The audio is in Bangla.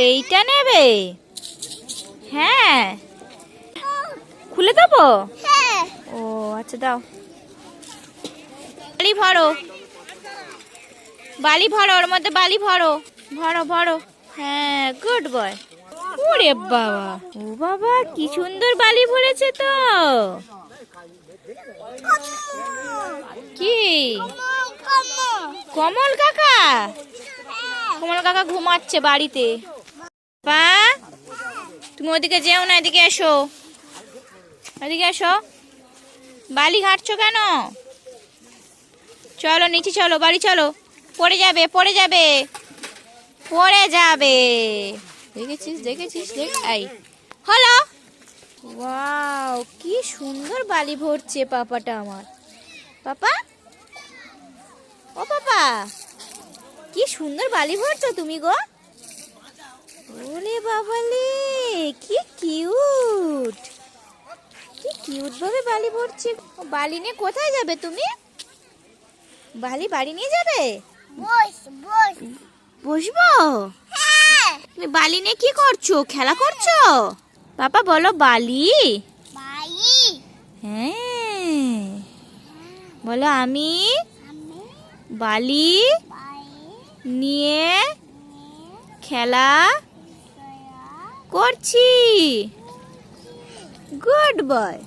এইটা নেবে? হ্যাঁ, খুলে দেবো। ও আচ্ছা, দাও। বালি ভরো, বালি ভরো, ওর মধ্যে বালি ভরো, ভরো ভরো। হ্যাঁ, গুড বয়। ওরে বাবা, ও বাবা, কি সুন্দর বালি ভরেছে তো। কি কমল কাকা? কমল কাকা ঘুমাচ্ছে বাড়িতে। পা, তুমি ওদিকে যেও না, এদিকে এসো, এদিকে এসো। বালি ঘাটছো কেন? চলো নিচে, চলো বাড়ি চলো। পড়ে যাবে, পড়ে যাবে, পড়ে যাবে। দেখেছিস, দেখেছিস, দেখ। এই হলো। ওয়াও, কি সুন্দর বালি ভরছে পাপাটা আমার। পাপা, ও পাপা, কি সুন্দর বালি ভরছো তুমি গো। ওরে বাবালে, কি কিউট, কি কিউট ভাবে বালি ভরছে। বালি নিয়ে কোথায় যাবে তুমি? বালি বাড়ি নিয়ে যাবে? বসবো? তুমি বালি নিয়ে কি করছো? খেলা করছো? পাপা বলো বালি। হ্যাঁ, বলো আমি বালি নিয়ে খেলা করছি। Good boy.